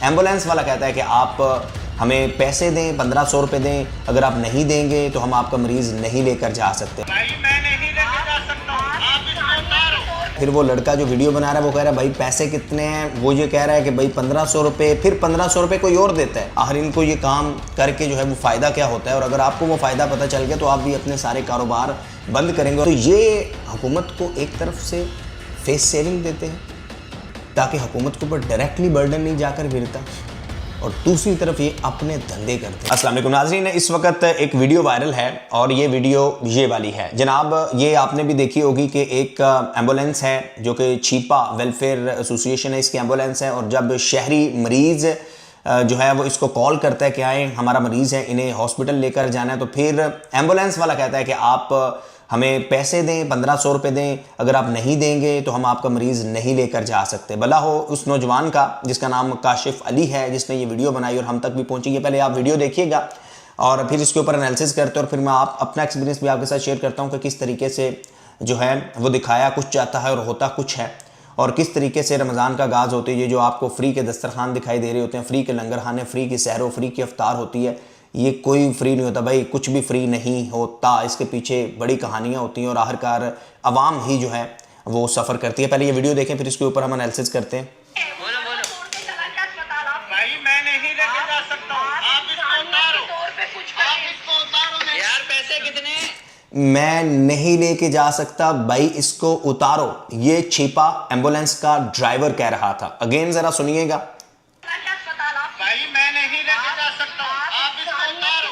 Ambulance वाला कहता है कि आप हमें पैसे दें, 1500 रुपये दें, अगर आप नहीं देंगे तो हम आपका मरीज़ नहीं लेकर जा सकते। भाई मैं नहीं लेकर जा सकता हूं, आप इसको उतारो। फिर वो लड़का जो वीडियो बना रहा है वो कह रहा है भाई पैसे कितने हैं, वो ये कह रहा है कि भाई 1500 रुपये, फिर 1500 रुपये कोई और देता है। आखिर इनको ये काम करके जो है वो फ़ायदा क्या होता है, और अगर आपको वो फ़ायदा पता चल गया तो आप भी अपने सारे कारोबार बंद करेंगे। तो ये हुकूमत को एक तरफ से फेस सेविंग देते हैं ताकि हुकूमत के ऊपर डायरेक्टली बर्डन नहीं जाकर गिरता, और दूसरी तरफ ये अपने धंधे करते हैं। अस्सलाम वालेकुम नाज़रीन, इस वक्त एक वीडियो वायरल है और ये वीडियो ये वाली है जनाब। ये आपने भी देखी होगी कि एक एम्बुलेंस है जो कि छीपा वेलफेयर एसोसिएशन है, इसकी एम्बुलेंस है। और जब शहरी मरीज़ जो है वो इसको कॉल करता है कि आए हमारा मरीज़ है, इन्हें हॉस्पिटल लेकर जाना है, तो फिर एम्बुलेंस वाला कहता है कि आप हमें पैसे दें, 1500 रुपये दें, अगर आप नहीं देंगे तो हम आपका मरीज़ नहीं लेकर जा सकते। भला हो उस नौजवान का जिसका नाम काशिफ अली है, जिसने ये वीडियो बनाई और हम तक भी पहुंची है। पहले आप वीडियो देखिएगा और फिर इसके ऊपर एनालिसिस करते हैं, और फिर मैं अपना एक्सपीरियंस भी आपके साथ शेयर करता हूँ कि किस तरीके से जो है वो दिखाया कुछ चाहता है और होता कुछ है, और किस तरीके से रमज़ान का आगाज़ होती है। ये जो आपको फ्री के दस्तरखान दिखाई दे रहे होते हैं, फ्री के लंगर खाने, फ्री की सहरो, फ्री की अफ्तार होती है, ये कोई फ्री नहीं होता भाई, कुछ भी फ्री नहीं होता। इसके पीछे बड़ी कहानियाँ होती हैं और आखिरकार अवाम ही जो है वो सफ़र करती है। पहले ये वीडियो देखें, फिर इसके ऊपर हम एनालिसिस करते हैं। भाई मैं नहीं लेकर जा सकता हूं, आप इसको उतारो। आप इसको उतारो। यार पैसे कितने? मैं नहीं लेके जा सकता भाई, इसको उतारो। ये छीपा एम्बुलेंस का ड्राइवर कह रहा था। अगेन ज़रा सुनिएगा। भाई मैं नहीं लेकर जा सकता हूं, आप इसको उतारो।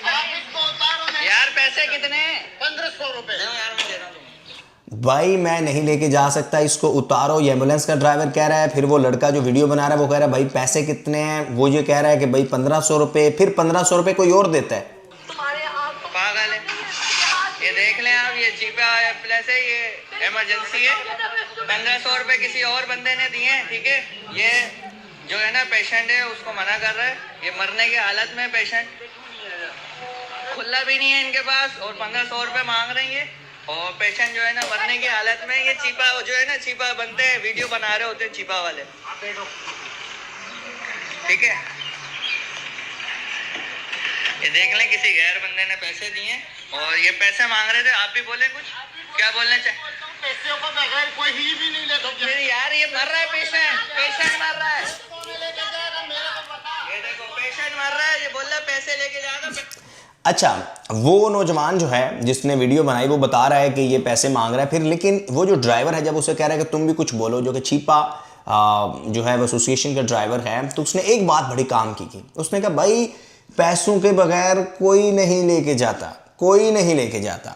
आप इसको उतारो। यार पैसे कितने? 1500 रुपए। यार मैं दे रहा हूं। भाई मैं नहीं लेके जा सकता, इसको उतारो, ये एम्बुलेंस का ड्राइवर कह रहा है। फिर वो लड़का जो वीडियो बना रहा है वो कह रहा है भाई पैसे कितने हैं, वो ये कह रहा है कि भाई 1500 रुपये, फिर 1500 रुपये कोई और देता है। पागल है, ये देख लें आप, ये चीपा प्लस है, ये इमरजेंसी है। 1500 रुपये किसी और बंदे ने दिए हैं, ठीक है। ये जो है ना पेशेंट है उसको मना कर रहा है, ये मरने की हालत में पेशेंट, खुला भी नहीं है इनके पास, और 1500 रुपये मांग रहे हैं ये। और पेशेंट जो है ना मरने की हालत में, ये चीपा जो है ना, चीपा बनते हैं, वीडियो बना रहे होते हैं चीपा वाले, ठीक है। ये देख लें, किसी गैर बंदे ने पैसे दिए और ये पैसे मांग रहे थे। आप भी बोले कुछ, क्या बोलना चाहिए? पैसे को बगैर कोई ही भी नहीं ले सकता यार, ये मर रहा है पेशेंट मर रहा है। ये देखो पेशेंट मर रहा है, ये बोल रहा है पैसे लेके जाएगा। अच्छा, वो नौजवान जो है जिसने वीडियो बनाई वो बता रहा है कि ये पैसे मांग रहा है, फिर लेकिन वो जो ड्राइवर है जब उसे कह रहा है कि तुम भी कुछ बोलो, जो कि छीपा जो है वो एसोसिएशन का ड्राइवर है, तो उसने एक बात बड़ी काम की। उसने कहा भाई पैसों के बगैर कोई नहीं लेके जाता, कोई नहीं लेके जाता।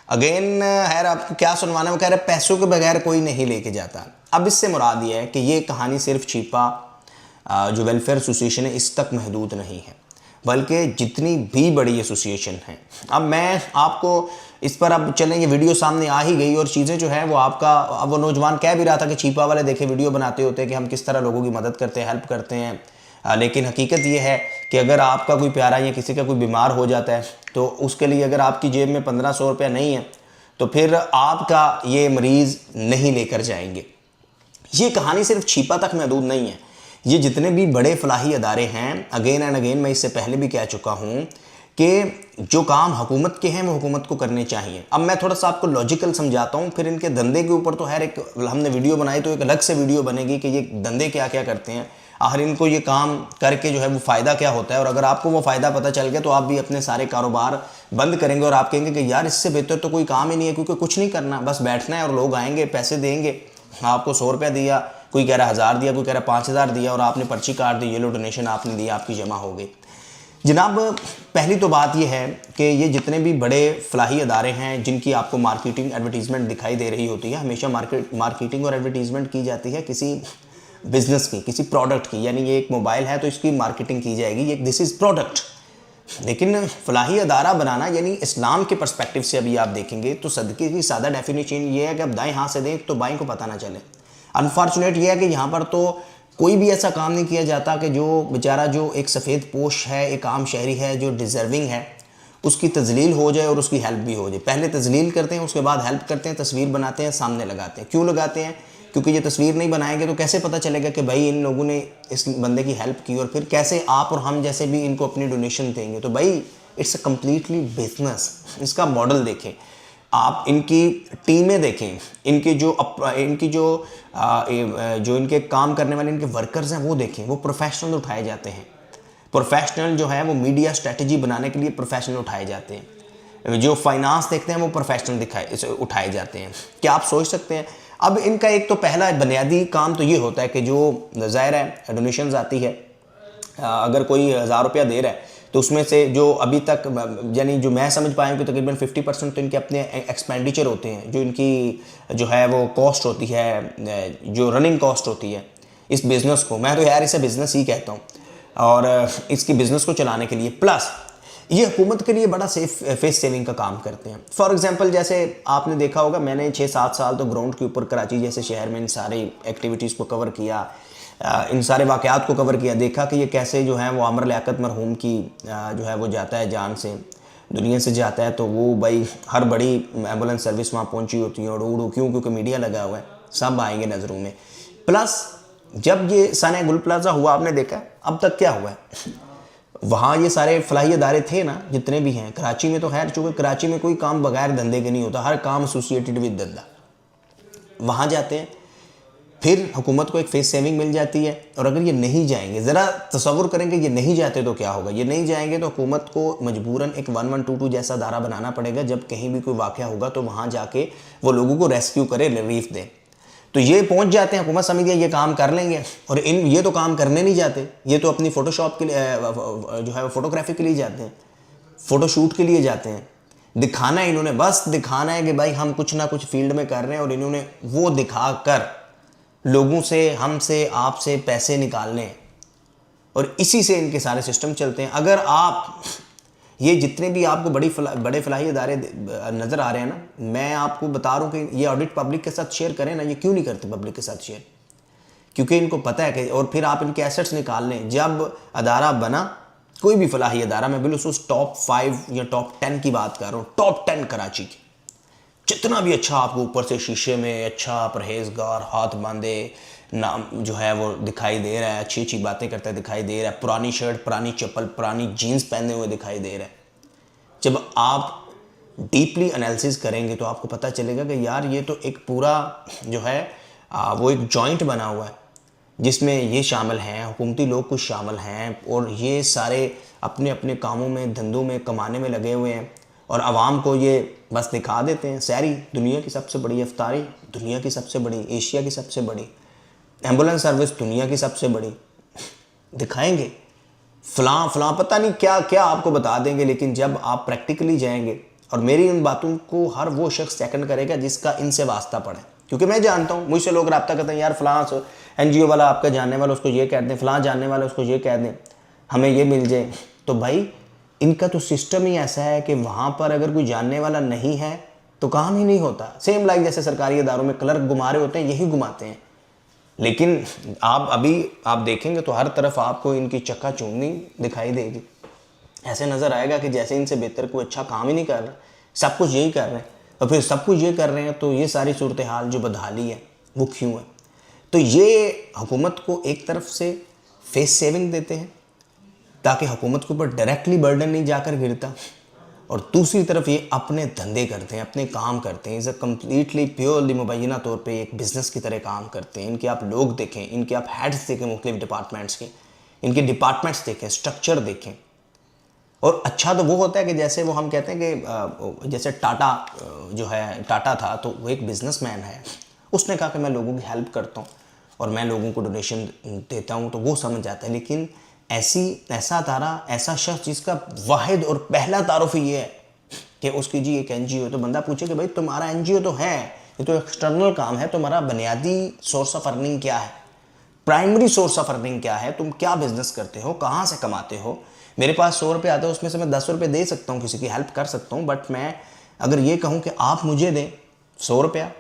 अगेन खैर आपको क्या सुनवाना, वो कह रहे पैसों के बगैर कोई नहीं लेके जाता। अब इससे मुराद ये है कि ये कहानी सिर्फ छीपा जो वेलफेयर एसोसिएशन है इस तक महदूद नहीं है, बल्कि जितनी भी बड़ी एसोसिएशन है। अब मैं आपको इस पर, अब चलें, ये वीडियो सामने आ ही गई और चीज़ें जो है वो आपका, अब वो नौजवान कह भी रहा था कि छीपा वाले देखे वीडियो बनाते होते हैं कि हम किस तरह लोगों की मदद करते हैं, हेल्प करते हैं, लेकिन हकीकत ये है कि अगर आपका कोई प्यारा या किसी का कोई बीमार हो जाता है तो उसके लिए अगर आपकी जेब में 1500 रुपया नहीं है तो फिर आपका ये मरीज़ नहीं लेकर जाएंगे। ये कहानी सिर्फ छीपा तक महदूद नहीं है, ये जितने भी बड़े फलाही अदारे हैं, अगेन एंड अगेन मैं इससे पहले भी कह चुका हूँ कि जो काम हुकूमत के हैं वो हुकूमत को करने चाहिए। अब मैं थोड़ा सा आपको लॉजिकल समझाता हूँ, फिर इनके धंधे के ऊपर तो हर एक, हमने वीडियो बनाई तो एक अलग से वीडियो बनेगी कि ये धंधे क्या क्या करते हैं, आखिर इनको ये काम करके जो है वो फ़ायदा क्या होता है, और अगर आपको वो फ़ायदा पता चल गया तो आप भी अपने सारे कारोबार बंद करेंगे और आप कहेंगे कि यार इससे बेहतर तो कोई काम ही नहीं है, क्योंकि कुछ नहीं करना, बस बैठना है और लोग आएंगे, पैसे देंगे। आपको 100 रुपया दिया, कोई कह रहा 1000 दिया, कोई कह रहा 5000 दिया, और आपने पर्ची काट दी, ये लो डोनेशन आपने दिया, आपकी जमा हो गई। जनाब पहली तो बात यह है कि ये जितने भी बड़े फलाही अदारे हैं जिनकी आपको मार्केटिंग एडवर्टीज़मेंट दिखाई दे रही होती है, हमेशा मार्केटिंग और एडवर्टीज़मेंट की जाती है किसी बिजनेस की, किसी प्रोडक्ट की। यानी ये एक मोबाइल है तो इसकी मार्केटिंग की जाएगी, ये दिस इज़ प्रोडक्ट। लेकिन फलाही अदारा बनाना, यानी इस्लाम के पर्सपेक्टिव से अभी आप देखेंगे तो सदक़े की सादा डेफिनेशन ये है कि अब दाएं हाथ से दें तो बाएं को पता ना चले। अनफॉर्चुनेट ये है कि यहाँ पर तो कोई भी ऐसा काम नहीं किया जाता कि जो बेचारा, जो एक सफ़ेद पोश है, एक आम शहरी है जो डिज़र्विंग है, उसकी तजलील हो जाए और उसकी हेल्प भी हो जाए। पहले तजलील करते हैं, उसके बाद हेल्प करते हैं, तस्वीर बनाते हैं, सामने लगाते हैं। क्यों लगाते हैं? क्योंकि ये तस्वीर नहीं बनाएंगे तो कैसे पता चलेगा कि भाई इन लोगों ने इस बंदे की हेल्प की, और फिर कैसे आप और हम जैसे भी इनको अपनी डोनेशन देंगे। तो भाई इट्स अ कम्प्लीटली बिजनेस। इसका मॉडल देखें आप, इनकी टीमें देखें, इनके जो इनके काम करने वाले इनके वर्कर्स हैं वो देखें, वो प्रोफेशनल उठाए जाते हैं। प्रोफेशनल जो है वो मीडिया स्ट्रेटजी बनाने के लिए प्रोफेशनल उठाए जाते हैं। जो फाइनेंस देखते हैं वो प्रोफेशनल उठाए जाते हैं। क्या आप सोच सकते हैं? अब इनका एक तो पहला बुनियादी काम तो ये होता है कि जो ज़ाहिर है डोनेशंस आती है, अगर कोई 1000 रुपया दे रहा है तो उसमें से जो अभी तक, यानी जो मैं समझ पाया हूँ कि तकरीबन 50% तो इनके अपने एक्सपेंडिचर होते हैं, जो इनकी जो है वो कॉस्ट होती है, जो रनिंग कॉस्ट होती है इस बिज़नेस को। मैं तो यार इसे बिज़नेस ही कहता हूँ, और इसकी बिज़नेस को चलाने के लिए प्लस ये हुकूमत के लिए बड़ा फेस सेविंग का काम करते हैं। फॉर एग्जांपल जैसे आपने देखा होगा, मैंने 6-7 साल तो ग्राउंड के ऊपर कराची जैसे शहर में इन सारी एक्टिविटीज़ को कवर किया, इन सारे वाक़यात को कवर किया, देखा कि ये कैसे जो है वो आमर लियाकत मरहूम की जो है वो जाता है जान से, दुनिया से जाता है, तो वो भाई हर बड़ी एम्बुलेंस सर्विस वहाँ पहुँची होती है, और उड़ू क्यों, क्योंकि मीडिया लगा हुआ है, सब आएंगे नज़रों में। प्लस जब ये सानिया गुल प्लाजा हुआ, आपने देखा अब तक क्या हुआ है, वहाँ ये सारे फलाही अदारे थे ना जितने भी हैं कराची में, तो खैर चूँकि कराची में कोई काम बगैर धंधे के नहीं होता, हर काम एसोसिएटेड विद धंधा। वहाँ जाते हैं, फिर हुकूमत को एक फेस सेविंग मिल जाती है। और अगर ये नहीं जाएंगे, ज़रा तसव्वुर करेंगे ये नहीं जाते तो क्या होगा। ये नहीं जाएंगे तो हुकूमत को मजबूरन एक 1122 जैसा धारा बनाना पड़ेगा, जब कहीं भी कोई वाक़या होगा तो वहाँ जाके वो लोगों को रेस्क्यू करे, रिलीफ दे। तो ये पहुंच जाते हैं, हुकूमत समझ ये काम कर लेंगे, और ये तो काम करने नहीं जाते, ये तो अपनी फ़ोटोशॉप के लिए जो है फोटोग्राफी के लिए जाते हैं, फ़ोटोशूट के लिए जाते हैं। दिखाना है इन्होंने, बस दिखाना है कि भाई हम कुछ ना कुछ फील्ड में कर रहे हैं, और इन्होंने वो दिखा कर लोगों से, हमसे, आपसे पैसे निकालने हैं, और इसी से इनके सारे सिस्टम चलते हैं। अगर आप ये जितने भी आपको बड़े फलाही अदारे नज़र आ रहे हैं ना, मैं आपको बता रहा हूँ कि ये ऑडिट पब्लिक के साथ शेयर करें ना, ये क्यों नहीं करते पब्लिक के साथ शेयर? क्योंकि इनको पता है कि, और फिर आप इनके एसेट्स निकाल लें। जब अदारा बना, कोई भी फलाही अदारा, मैं बिल्कुल उस टॉप 5 या टॉप 10 की बात कर रहा हूँ, टॉप 10 कराची की, जितना भी अच्छा आपको ऊपर से शीशे में अच्छा परहेजगार हाथ बांधे नाम जो है वो दिखाई दे रहा है, अच्छी अच्छी बातें करता है दिखाई दे रहा है, पुरानी शर्ट, पुरानी चप्पल, पुरानी जीन्स पहने हुए दिखाई दे रहा है। जब आप डीपली एनालिसिस करेंगे तो आपको पता चलेगा कि यार ये तो एक पूरा जो है वो एक जॉइंट बना हुआ है, जिसमें ये शामिल हैं, हुकूमती लोग कुछ शामिल हैं, और ये सारे अपने अपने कामों में, धंधों में, कमाने में लगे हुए हैं, और आवाम को ये बस दिखा देते हैं। सहरी दुनिया की सबसे बड़ी, इफ्तारी दुनिया की सबसे बड़ी, एशिया की सबसे बड़ी, एम्बुलेंस सर्विस दुनिया की सबसे बड़ी, दिखाएंगे फ़लाँ फ़लाँ पता नहीं क्या क्या आपको बता देंगे। लेकिन जब आप प्रैक्टिकली जाएंगे, और मेरी उन बातों को हर वो शख्स सेकंड करेगा जिसका इनसे वास्ता पड़े, क्योंकि मैं जानता हूँ मुझसे लोग रब्ता करते हैं, यार फ़लाँ NGO वाला आपका जानने वाला उसको ये कह दें, फ़लाँ जानने वाला उसको ये कह दें, हमें ये मिल जाए। तो भाई इनका तो सिस्टम ही ऐसा है कि वहाँ पर अगर कोई जानने वाला नहीं है तो काम ही नहीं होता। सेम लाइक जैसे सरकारी इदारों में क्लर्क घुमा रहे होते हैं, यही घुमाते हैं। लेकिन आप देखेंगे तो हर तरफ आपको इनकी चक्काचूंदी दिखाई देगी। ऐसे नज़र आएगा कि जैसे इनसे बेहतर कोई अच्छा काम ही नहीं कर रहा, सब कुछ यही कर रहे हैं। और फिर सब कुछ ये कर रहे हैं तो ये सारी सूरत हाल जो बदहाली है वो क्यों है? तो ये हुकूमत को एक तरफ से फेस सेविंग देते हैं ताकि हुकूमत के ऊपर डायरेक्टली बर्डन नहीं जाकर गिरता, और दूसरी तरफ ये अपने धंधे करते हैं, अपने काम करते हैं। इसे कम्प्लीटली प्योरली मुबैना तौर पे एक बिज़नेस की तरह काम करते हैं। इनके आप लोग देखें, इनके आप हेड्स देखें मुख्तलिफ डिपार्टमेंट्स के, इनके डिपार्टमेंट्स देखें, स्ट्रक्चर देखें। और अच्छा तो वो होता है कि जैसे वो हम कहते हैं कि जैसे टाटा जो है, टाटा था तो वो एक बिजनेसमैन है, उसने कहा कि मैं लोगों की हेल्प करता हूँ और मैं लोगों को डोनेशन देता हूँ, तो वो समझ जाता है। लेकिन ऐसा तारा, ऐसा शख्स जिसका वाहिद और पहला तारुफ ये है कि उसकी जी एक NGO, तो बंदा पूछे कि भाई तुम्हारा NGO तो है, ये तो एक्सटर्नल काम है, तुम्हारा बुनियादी सोर्स ऑफ अर्निंग क्या है, प्राइमरी सोर्स ऑफ अर्निंग क्या है, तुम क्या बिजनेस करते हो, कहाँ से कमाते हो? मेरे पास 100 रुपये आते हैं, उसमें से मैं 10 रुपये दे सकता हूँ, किसी की हेल्प कर सकता हूँ, बट मैं अगर ये कहूँ कि आप मुझे दें 100 रुपया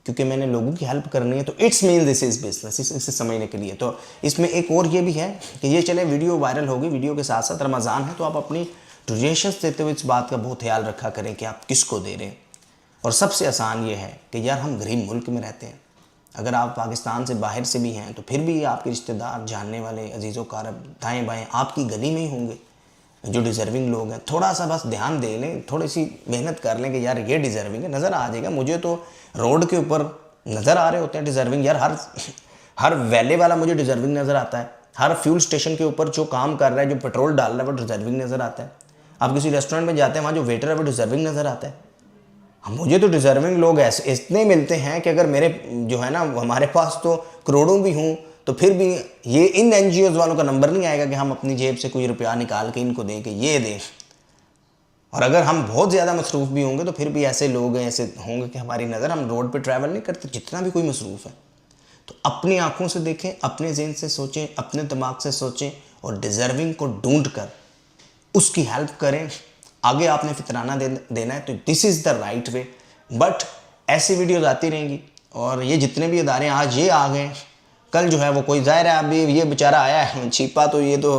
क्योंकि मैंने लोगों की हेल्प करनी है, तो it's mean this is business. इसे समझने के लिए तो इसमें एक और ये भी है कि ये चले वीडियो वायरल होगी, वीडियो के साथ साथ रमज़ान है, तो आप अपनी डोनेशंस देते हुए इस बात का बहुत ख्याल रखा करें कि आप किसको दे रहे हैं। और सबसे आसान ये है कि यार हम गरीब मुल्क में रहते हैं, अगर आप पाकिस्तान से बाहर से भी हैं तो फिर भी आपके रिश्तेदार, जानने वाले, अजीज़ो कारब, दाएँ बाएँ आपकी गली में ही होंगे जो डिज़र्विंग लोग हैं। थोड़ा सा बस ध्यान दे लें, थोड़ी सी मेहनत कर लें कि यार ये डिज़र्विंग है, नज़र आ जाएगा। मुझे तो रोड के ऊपर नज़र आ रहे होते हैं डिज़र्विंग यार, हर वैले वाला मुझे डिज़र्विंग नज़र आता है। हर फ्यूल स्टेशन के ऊपर जो काम कर रहा है, जो पेट्रोल डाल रहा है, वो डिज़र्विंग नज़र आता है। आप किसी रेस्टोरेंट में जाते हैं, वहाँ जो वेटर है वो डिज़र्विंग नज़र आता है। मुझे तो डिज़र्विंग लोग ऐसे इतने मिलते हैं कि अगर मेरे जो है ना, हमारे पास तो करोड़ों भी हों तो फिर भी ये इन NGOs वालों का नंबर नहीं आएगा कि हम अपनी जेब से कोई रुपया निकाल के इनको दें कि ये दें। और अगर हम बहुत ज़्यादा मसरूफ़ भी होंगे तो फिर भी ऐसे लोग हैं, ऐसे होंगे कि हमारी नज़र, हम रोड पे ट्रैवल नहीं करते जितना भी कोई मसरूफ़ है। तो अपनी आंखों से देखें, अपने ज़हन से सोचें, अपने दिमाग से सोचें और डिज़र्विंग को ढूंढ कर उसकी हेल्प करें। आगे आपने फितराना देना है तो this is the right way. But ऐसी वीडियोज़ आती रहेंगी और ये जितने भी इदारे आज ये आ गए, कल जो है वो कोई, ज़ाहिर है अभी ये बेचारा आया है छिपा, तो ये तो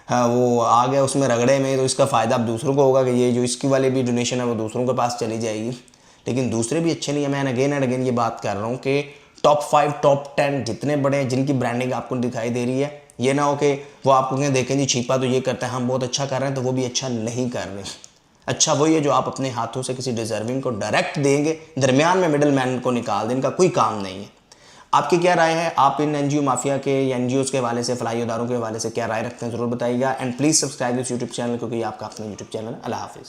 वो आ गया उसमें रगड़े में, तो इसका फ़ायदा अब दूसरों को होगा कि ये जो इसकी वाली भी डोनेशन है वो दूसरों के पास चली जाएगी। लेकिन दूसरे भी अच्छे नहीं है। मैं अगेन एंड अगेन ये बात कर रहा हूँ कि टॉप 5 टॉप 10 जितने बड़े हैं जिनकी ब्रांडिंग आपको दिखाई दे रही है, ये ना हो कि वो आपको कहें देखें जी छिपा तो ये करता है, हम बहुत अच्छा कर रहे हैं, तो वो भी अच्छा नहीं कर रहे। अच्छा वही है जो आप अपने हाथों से किसी डिज़र्विंग को डायरेक्ट देंगे, दरमियान में मिडल मैन को निकाल दें, इनका कोई काम नहीं है। आपकी क्या राय है? आप इन NGO माफिया के या NGOs के हवाले से, फलाई इदारों के हवाले से क्या राय रखते हैं ज़रूर बताइएगा। And please subscribe this YouTube channel, क्योंकि ये आपका अपना यूट्यूब चैनल है। अल्लाह हाफिज़।